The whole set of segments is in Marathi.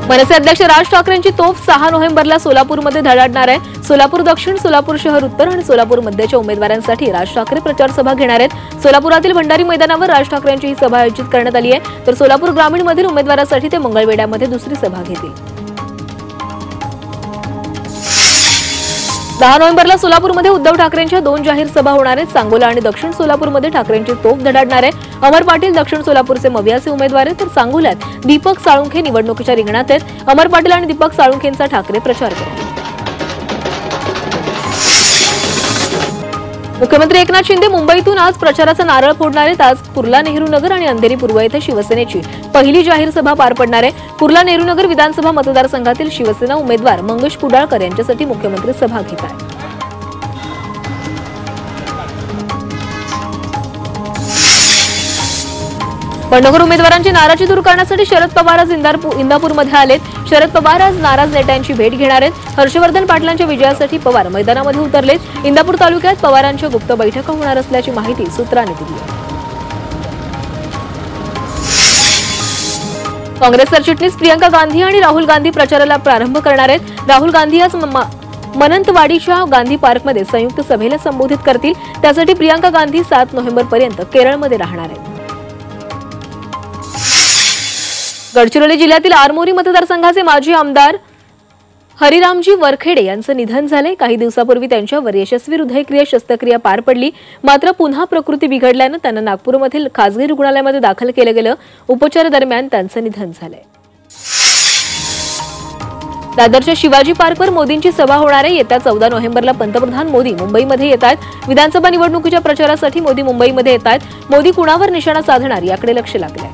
मनसे अध्यक्ष राज ठाकरेंची तोफ 6 नोव्हेंबरला सोलापूरमध्ये धडाडणार आहे। सोलापूर दक्षिण, सोलापूर शहर उत्तर आणि सोलापूर मध्यच्या उमेदवारांसाठी राज ठाकरे प्रचार सभा घेणार आहेत। सोलापुरातील भंडारी मैदानावर राज ठाकरेंची ही सभा आयोजित करण्यात आली आहे, तर सोलापूर ग्रामीणमधील उमेदवारांसाठी ते मंगळवेढ्यामध्ये दुसरी सभा घेतील। 10 नोव्हेंबरला सोलापूरमध्ये उद्धव ठाकरेंच्या 2 जाहीर सभा होणार आहेत। सांगोला आणि दक्षिण सोलापूरमध्ये ठाकरेंची तोफ धडाडणार आहे। अमर पाटील दक्षिण सोलापूरचे मवियाचे उमेदवार आहेत, तर सांगोल्यात दीपक साळुंखे निवडणुकीच्या रिंगणात आहेत। अमर पाटील आणि दीपक साळुंखेंचा ठाकरे प्रचार करतील। मुख्यमंत्री एकनाथ शिंदे मुंबईतून आज प्रचाराचा नारळ फोडणार आहेत। आज कुर्ला नेहरू नगर आणि अंधेरी पूर्व येथे शिवसेनेची पहिली जाहीर सभा पार पडणार आहे। कुर्ला नेहरू नगर विधानसभा मतदारसंघातील शिवसेना उमेदवार मंगेश कुडाळकर यांच्यासाठी मुख्यमंत्री सभा घेत आहेत। बंडखोर उमेदवारांची नाराजी दूर करण्यासाठी शरद पवार आज इंदापूरमध्ये आलेत। शरद पवार आज नाराज नेत्यांची भेट घेणार आहेत। हर्षवर्धन पाटलांच्या विजयासाठी पवार मैदानामध्ये उतरलेत। इंदापूर तालुक्यात पवारांच्या गुप्त बैठका होणार असल्याची माहिती सूत्रांनी दिली आहे। काँग्रेस सरचिटणीस प्रियंका गांधी आणि राहुल गांधी प्रचाराला प्रारंभ करणार आहेत। राहुल गांधी आज मनंतवाडीच्या गांधी पार्कमध्ये संयुक्त सभेला संबोधित करतील। त्यासाठी प्रियंका गांधी 7 नोव्हेंबरपर्यंत केरळमध्ये राहणार आहेत। गडचिरोली जिल्ह्यातील आरमोरी मतदारसंघाचे माजी आमदार हरिरामजी वरखेडे यांचं निधन झाले। काही दिवसापूर्वी त्यांच्यावर यशस्वी हृदयक्रिया शस्त्रक्रिया पार पडली, मात्र पुन्हा प्रकृती बिघडल्यानं त्यांना नागपूरमधील खासगी रुग्णालयामध्ये दाखल केलं गेलं। उपचारादरम्यान त्यांचं निधन झालंय। दादरच्या शिवाजी पार्कवर मोदींची सभा होणार आहे। येत्या 14 नोव्हेंबरला पंतप्रधान मोदी मुंबईमध्ये येत आहेत। विधानसभा निवडणुकीच्या प्रचारासाठी मोदी मुंबईमध्ये येत आहेत। मोदी कुणावर निशाणा साधणार याकडे लक्ष लागलंय।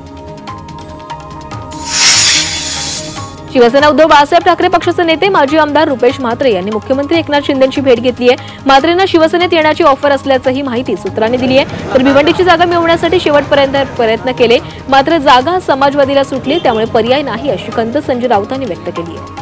शिवसेना उद्धव बाळासाहेब ठाकरे पक्षाचे नेते माजी आमदार रुपेश म्हात्रे यांनी मुख्यमंत्री एकनाथ शिंदेंची भेट घेतली आहे। म्हात्रेंना शिवसेनेत येण्याची ऑफर असल्याचंही माहिती सूत्रांनी दिली आहे। तर भिवंडीची जागा मिळवण्यासाठी शेवटपर्यंत प्रयत्न केले, मात्र जागा समाजवादीला सुटली, त्यामुळे पर्याय नाही अशी खंत संजय राऊतांनी व्यक्त केली आहे।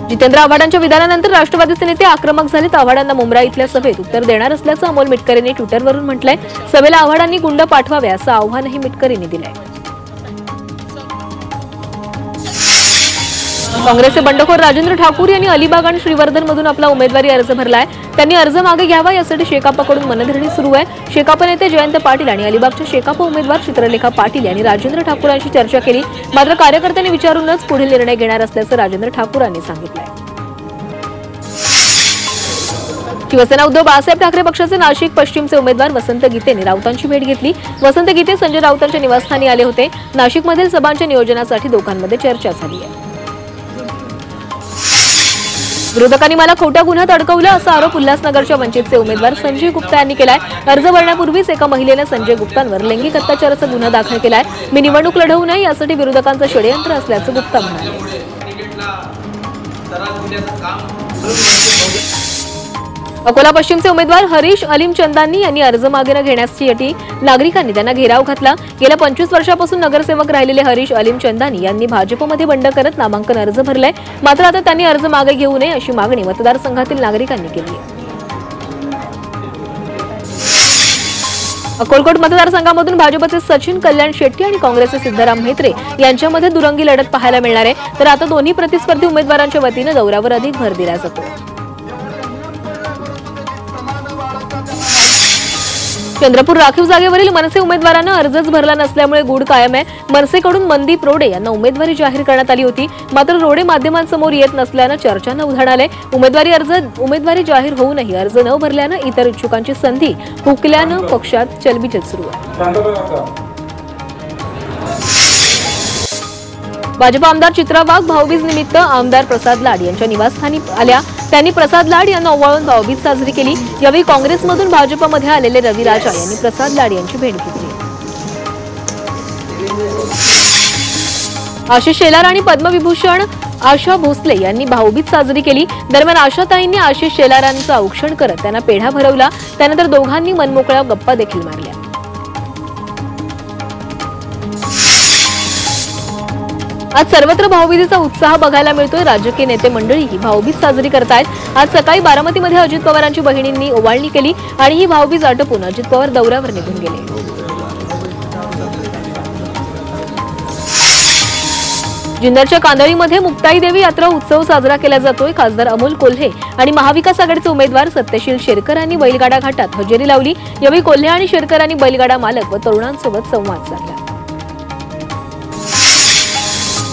जितेंद्र आव्हाडांच्या विधानानंतर राष्ट्रवादीचे नेते आक्रमक झालेत। आव्हाडांना मुंब्रा इथल्या सभेत उत्तर देणार असल्याचं अमोल मिटकरींनी ट्विटरवरून म्हटलंय। सभेला आव्हाडांनी गुंड पाठवावे असं आव्हानही मिटकरींनी दिलंय। काँग्रेसचे बंडखोर राजेंद्र ठाकूर यांनी अलिबाग आणि श्रीवर्धनमधून आपला उमेदवारी अर्ज भरलाय। त्यांनी अर्ज मागे घ्यावा यासाठी शेकापकडून मनधरणी सुरू आहे। शेकाप नेते जयंत पाटील आणि अलिबागच्या शेकाप उमेदवार चित्रलेखा पाटील यांनी राजेंद्र ठाकूरांशी चर्चा केली, मात्र कार्यकर्त्यांनी विचारूनच पुढील निर्णय घेणार असल्याचं राजेंद्र ठाकूरांनी सांगितलंय। शिवसेना उद्धव बाळासाहेब ठाकरे पक्षाचे नाशिक पश्चिमचे उमेदवार वसंत गीतेंनी राऊतांची भेट घेतली। वसंत गीते संजय राऊतांच्या निवासस्थानी आले होते। नाशिकमधील सभांच्या नियोजनासाठी दोघांमध्ये चर्चा झाली आहे। विरोधकांनी मला खोट्या गुन्ह्यात अडकवलं असा आरोप उल्हासनगरच्या वंचितचे उमेदवार संजय गुप्ता यांनी केलाय। अर्ज भरण्यापूर्वीच एका महिलेने संजय गुप्तांवर लैंगिक अत्याचाराचा गुन्हा दाखल केलाय। मी निवडणूक लढवू नये यासाठी विरोधकांचं षडयंत्र असल्याचं गुप्ता म्हणाले। अकोला पश्चिमचे उमेदवार हरीश अलीम चंदानी यांनी अर्ज मागे न घेण्यासाठी नागरिकांनी त्यांना घेराव घातला। गेल्या 25 वर्षापासून नगरसेवक राहिलेले हरीश अलीम चंदानी यांनी भाजपमध्ये बंड करत नामांकन अर्ज भरलाय, मात्र आता त्यांनी अर्ज मागे घेऊ नये अशी मागणी मतदारसंघातील नागरिकांनी केली आहे। अकोलकोट मतदारसंघामधून भाजपचे सचिन कल्याण शेट्टी आणि काँग्रेसचे सिद्धराम म्हेत्रे यांच्यामध्ये दुरंगी लढत पाहायला मिळणार आहे, तर आता दोन्ही प्रतिस्पर्धी उमेदवारांच्या वतीने दौऱ्यावर अधिक भर दिला जातो। चंद्रपूर राखीव जागेवरील मनसे उमेदवारांना अर्जच भरला नसल्यामुळे गूढ कायम आहे। मनसेकडून मनदीप रोडे यांना उमेदवारी जाहीर करण्यात आली होती, मात्र रोडे माध्यमांसमोर येत नसल्यानं चर्चांना उधाण आले। उमेदवारी जाहीर होऊनही अर्ज न भरल्यानं इतर इच्छुकांची संधी हुकल्यानं पक्षात चलबिचल सुरू आहे। भाजप आमदार चित्रा वाघ भाऊबीज निमित्त आमदार प्रसाद लाड यांच्या निवासस्थानी आल्या। त्यांनी प्रसाद लाड यांना ओवाळून भाऊबीज साजरी केली। यावेळी काँग्रेसमधून भाजपमध्ये आलेले रवी राजा यांनी प्रसाद लाड यांची भेट घेतली। आशिष शेलार आणि पद्मविभूषण आशा भोसले यांनी भाऊबीज साजरी केली। दरम्यान आशाताईंनी आशिष शेलारांचं औक्षण करत त्यांना पेढा भरवला। त्यानंतर दोघांनी मनमोकळ्या गप्पा देखील मारल्या। आज सर्वत्र भाऊबीजेचा उत्साह बघायला मिळतोय। राजकीय नेते मंडळी ही भाऊबीज साजरी करतायत। आज सकाळी बारामतीमध्ये अजित पवारांची बहिणींनी ओवाळणी केली आणि ही भाऊबीज आटोपून अजित पवार दौऱ्यावर निघून गेले। जुन्नरच्या कांदळीमध्ये मुक्ताई देवी यात्रा उत्सव साजरा केला जातोय। खासदार अमोल कोल्हे आणि महाविकास आघाडीचे उमेदवार सत्यशील शेरकर यांनी बैलगाडा घाटात हजेरी लावली। यावेळी कोल्हे आणि शेरकर यांनी बैलगाडा मालक व तरुणांसोबत संवाद साधला।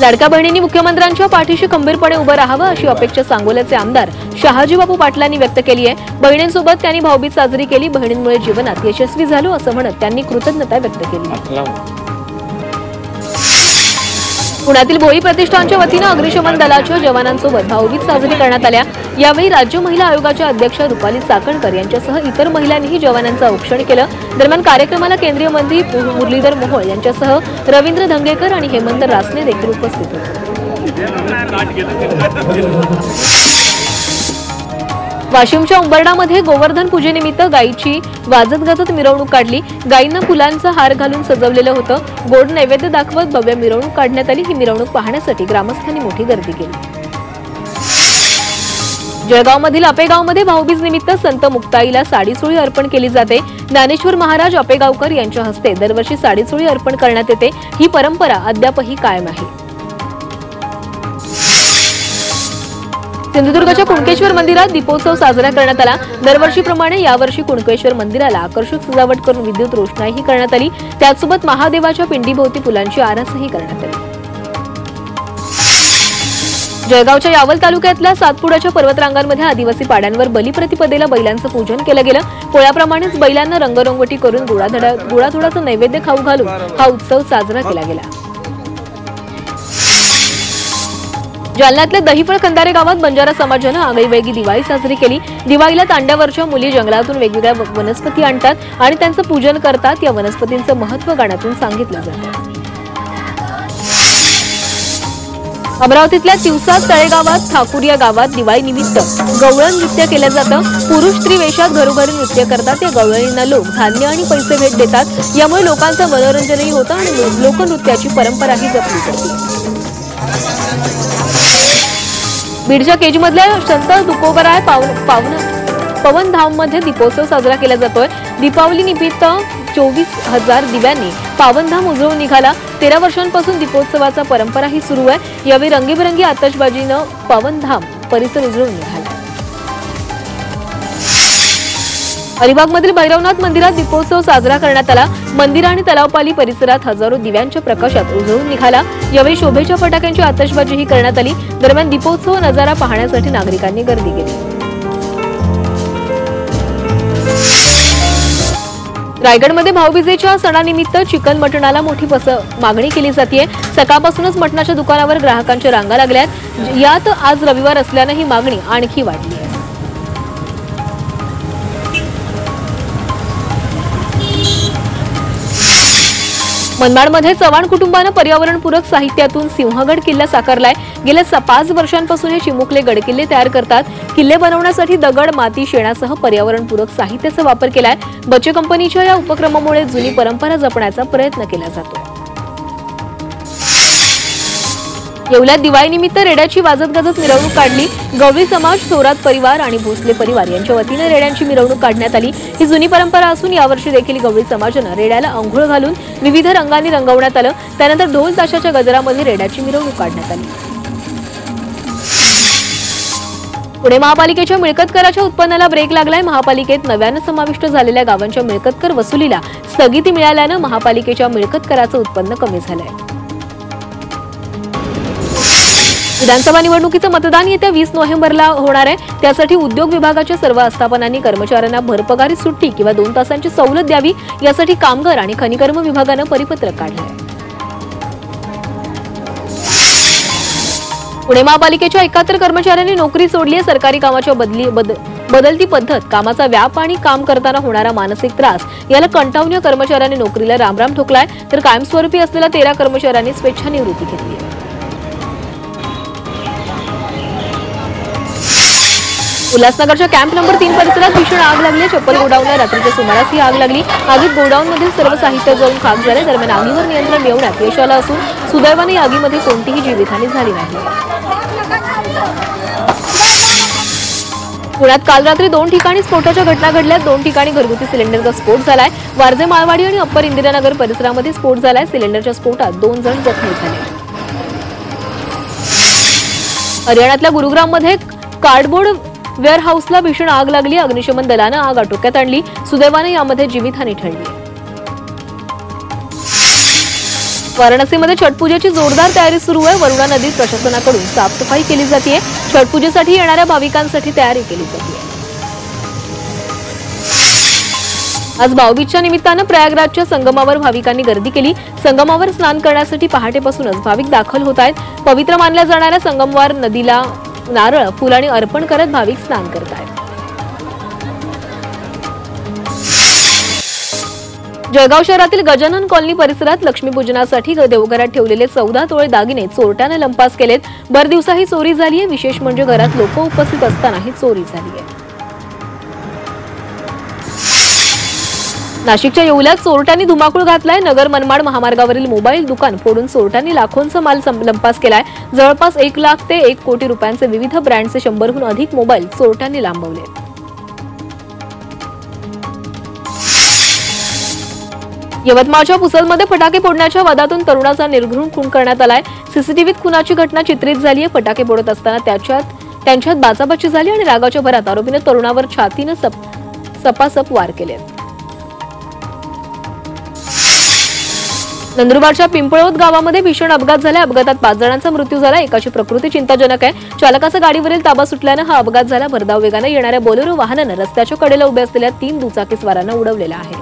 लाडक्या बहिणींनी मुख्यमंत्र्यांच्या पाठीशी खंबीरपणे उभं राहावं अशी अपेक्षा सांगोल्याचे आमदार शहाजीबापू पाटलांनी व्यक्त केली आहे। बहिणींसोबत त्यांनी भाऊबीज साजरी केली। बहिणींमुळे जीवनात यशस्वी झालो असं म्हणत त्यांनी कृतज्ञता व्यक्त केली। पुण्यातील भोई प्रतिष्ठानच्या वतीनं अग्निशमन दलाच्या जवानांसोबत भाऊबीज साजरी करण्यात आल्या। यावेळी राज्य महिला आयोगाच्या अध्यक्ष रुपाली चाकणकर यांच्यासह इतर महिलांनीही जवानांचं औक्षण केलं। दरम्यान कार्यक्रमाला केंद्रीय मंत्री मुरलीधर मोहोळ यांच्यासह रवींद्र धंगेकर आणि हेमंत रासने देखील उपस्थित होते। वाशिमच्या उंबरडामध्ये गोवर्धन पूजेनिमित्त गायीची वाजत गाजत मिरवणूक काढली। गायींना फुलांचा हार घालून सजवलेलं होतं। गोड नैवेद्य दाखवत भव्य मिरवणूक काढण्यात आली। ही मिरवणूक पाहण्यासाठी ग्रामस्थांनी मोठी गर्दी केली। जळगावमधील अपेगावमध्ये भाऊबीज निमित्त संत मुक्ताईला साडीचोळी अर्पण केली जाते। ज्ञानेश्वर महाराज अपेगावकर यांच्या हस्ते दरवर्षी साडीचोळी अर्पण करण्यात येते। ही परंपरा अद्यापही कायम आहे। सिंधुदुर्गच्या कुणकेश्वर मंदिरात दीपोत्सव साजरा करण्यात आला। दरवर्षीप्रमाणे यावर्षी कुणकेश्वर मंदिराला आकर्षक सजावट करून विद्युत रोषणाईही करण्यात आली। त्याचसोबत महादेवाच्या पिंडीभोवती फुलांची आरासही करण्यात आली। जळगावच्या यावल तालुक्यातल्या सातपुड्याच्या पर्वतरांगांमध्ये आदिवासी पाड्यांवर बलिप्रतिपदेला बैलांचं पूजन केलं गेलं। पोळ्याप्रमाणेच बैलांना रंगरंगोटी करून गुळाधुडाचं नैवेद्य खाऊ घालून हा उत्सव साजरा केला गेला। जालन्यातल्या दहिफळ खंदारे गावात बंजारा समाजानं आगळीवेगळी दिवाळी साजरी केली। दिवाळीला तांड्यावरच्या मुली जंगलातून वेगवेगळ्या वनस्पती आणतात आणि त्यांचं पूजन करतात। या वनस्पतींचं महत्त्व गाण्यातून सांगितलं जातं। अमरावतीतल्या तिवसा तळेगावात ठाकुरिया गावात दिवाळीनिमित्त गवळण नृत्य केलं जातं। पुरुष स्त्री वेशात घरोघरी नृत्य करतात। या गवळणींना लोक धान्य आणि पैसे भेट देतात। यामुळे लोकांचं मनोरंजनही होतं आणि लोकनृत्याची परंपराही जपली जाते। बीडच्या केजमधल्या संत तुकोबराय पवनधाममध्ये दीपोत्सव साजरा केला जातोय। दीपावली निमित्त 24,000 दिव्यांनी पावनधाम उजळून निघाला। 13 वर्षांपासून दीपोत्सवाचा परंपराही सुरू आहे। यावेळी रंगीबेरंगी आतषबाजीनं पावनधाम परिसर उजळून निघाला। अलिबागमधील भैरवनाथ मंदिरात दीपोत्सव साजरा करण्यात आला। मंदिर आणि तलावपाली परिसरात हजारो दिव्यांच्या प्रकाशात उजळून निघाला। यावेळी शोभेच्या फटाक्यांची आतषबाजीही करण्यात आली। दरम्यान दीपोत्सव नजारा पाहण्यासाठी नागरिकांनी गर्दी केली। रायगडमध्ये भाऊबीजेच्या सणानिमित्त चिकन मटणाला मोठी मागणी केली जाते। सकाळपासूनच मटणाच्या दुकानावर ग्राहकांच्या रांगा लागल्यात। यात आज रविवार असल्यानं ही मागणी आणखी वाढली आहे। मनमाडमध्ये चव्हाण कुटुंबानं पर्यावरणपूरक साहित्यातून सिंहगड किल्ला साकारलाय। गेल्या 5 वर्षांपासून हे चिमुकले गडकिल्ले तयार करतात। किल्ले बनवण्यासाठी दगड, माती, शेणासह पर्यावरणपूरक साहित्याचा वापर केलाय। बचे कंपनीच्या या उपक्रमामुळे जुनी परंपरा जपण्याचा प्रयत्न केला जातो। येवल्यात दिवाळीनिमित्त रेड्याची वाजत गाजत मिरवणूक काढली। गवळी समाज, थोरात परिवार आणि भोसले परिवार यांच्या वतीने रेड्यांची मिरवणूक काढण्यात आली। ही जुनी परंपरा असून यावर्षी देखील गवळी समाजानं रेड्याला अंघोळ घालून विविध रंगांनी रंगवण्यात आलं। त्यानंतर ढोल ताशाच्या गजरामध्ये रेड्याची मिरवणूक काढण्यात आली। पुणे महापालिकेच्या मिळकत कराच्या उत्पन्नाला ब्रेक लागलाय। महापालिकेत नव्यानं समाविष्ट झालेल्या गावांच्या मिळकत कर वसुलीला स्थगिती मिळाल्यानं महापालिकेच्या मिळकत कराचं उत्पन्न कमी झालंय। विधानसभा निवडणुकीचं मतदान येत्या 20 नोव्हेंबरला होणार आहे। त्यासाठी उद्योग विभागाच्या सर्व आस्थापनांनी कर्मचाऱ्यांना भरपगारी सुट्टी किंवा 2 तासांची सवलत द्यावी यासाठी कामगार आणि खनिकर्म विभागानं परिपत्रक काढलं आहे। पुणे महापालिकेच्या 71 कर्मचाऱ्यांनी नोकरी सोडली आहे। सरकारी कामाच्या बदलती पद्धत, कामाचा व्याप आणि काम करताना होणारा मानसिक त्रास याला कंटाळून कर्मचाऱ्यांनी नोकरीला रामराम ठोकलाय। तर कायमस्वरूपी असलेल्या 13 कर्मचाऱ्यांनी स्वेच्छानिवृत्ती घेतली आहे। उल्हासनगरच्या कॅम्प नंबर 3 परिसरात भीषण आग लागली। चप्पल गोडाऊनला रात्रीच्या सुमारास ही आग लागली। आगीत गोडाऊनमधील सर्व साहित्य जळून खाक झाले। दरम्यान आगीवर नियंत्रण मिळवण्यात यश आलं असून सुदैवाने या आगीमध्ये कोणतीही जीवितहानी झाली नाही। पुण्यात काल रात्री 2 ठिकाणी स्फोटाच्या घटना घडल्या। 2 ठिकाणी घरगुती सिलेंडरचा स्फोट झालाय। वारजे माळवाडी आणि अप्पर इंदिरानगर परिसरामध्ये स्फोट झालाय। सिलेंडरच्या स्फोटात 2 जण जखमी झाले। हरियाणातल्या गुरुग्राममध्ये कार्डबोर्ड वेअरहाऊसला भीषण आग लागली. अग्निशमन दलानं आग आटोक्यात आणली. सुदैवाने यामध्ये जीवितहानी टळली. वाराणसीमध्ये छठपूजेची जोरदार तयारी सुरू आहे. वरुणा नदीत प्रशासनाकडून साफसफाई केली जाते. छठपूजेसाठी येणाऱ्या भाविकांसाठी तयारी केली जाते. आज भाऊबीजच्या निमित्तानं प्रयागराजच्या संगमावर भाविकांनी गर्दी केली. संगमावर स्नान करण्यासाठी पहाटेपासूनच भाविक दाखल होत आहेत. पवित्र मानल्या जाणाऱ्या संगमवार नदीला नारळ फुलांनी अर्पण करत भाविक स्नान करत आहेत. जळगाव शहरातील गजानन कॉलनी परिसरात लक्ष्मीपूजनासाठी देवघरात ठेवलेले 14 तोळे दागिने चोरट्यानं लंपास केलेत. भर दिवसा ही चोरी झाली आहे. विशेष म्हणजे घरात लोक उपस्थित असतानाही चोरी झाली आहे. नाशिकच्या येवल्यात चोरट्यांनी धुमाकूळ घातलाय. नगर मनमाड महामार्गावरील मोबाईल दुकान फोडून चोरट्यांनी लाखोंचा माल लंपास केलाय. जवळपास 1 लाख ते 1 कोटी रुपयांचे विविध ब्रँडचे 100हून अधिक मोबाईल चोरट्यांनी लांबवले. यवतमाळच्या पुसदमध्ये फटाके फोडण्याच्या वादातून तरुणाचा निर्घृण खून करण्यात आलाय. सीसीटीव्हीत खुनाची घटना चित्रित झाली आहे. फटाके फोडत असताना त्यांच्यात बाचाबाची झाली आणि रागाच्या भरात आरोपीने तरुणावर छातीनं सपासप वार केले. नंदुरबारच्या पिंपळोद गावामध्ये भीषण अपघात झाला. अपघातात 5 जणांचा मृत्यू झाला. एकाची प्रकृती चिंताजनक आहे. चालकाचा गाडीवरील ताबा सुटल्यानं हा अपघात झाला. भरधाव वेगाने येणाऱ्या बोलेरो वाहनानं रस्त्याच्या कडेला उभ्या असलेल्या 3 दुचाकीस्वारांना उडवलेला आहे.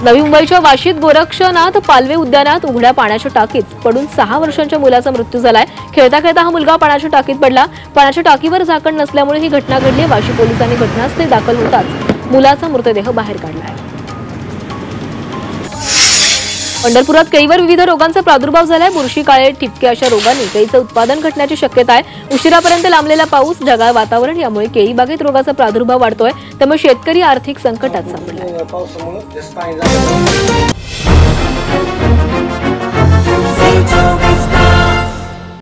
नवी मुंबईच्या वाशीत गोरक्षनाथ पालवे उद्यानात उघड्या पाण्याच्या टाकीत पडून 6 वर्षांच्या मुलाचा मृत्यू झालाय. खेळता खेळता हा मुलगा पाण्याच्या टाकीत पडला. पाण्याच्या टाकीवर झाकण नसल्यामुळे ही घटना घडली. वाशी पोलिसांनी घटनास्थळी दाखल होताच मुलाचा मृतदेह बाहेर काढलाय. पंढरपुरात केळीवर विविध रोगांचा प्रादुर्भाव झालाय. बुरशी, काळे ठिपके अशा रोगांनी केळीचं उत्पादन घटण्याची शक्यता आहे. उशिरापर्यंत लांबलेला पाऊस, ढगाळ वातावरण यामुळे केळी बागेत रोगाचा प्रादुर्भाव वाढतोय. त्यामुळे शेतकरी आर्थिक संकटात सापडलाय.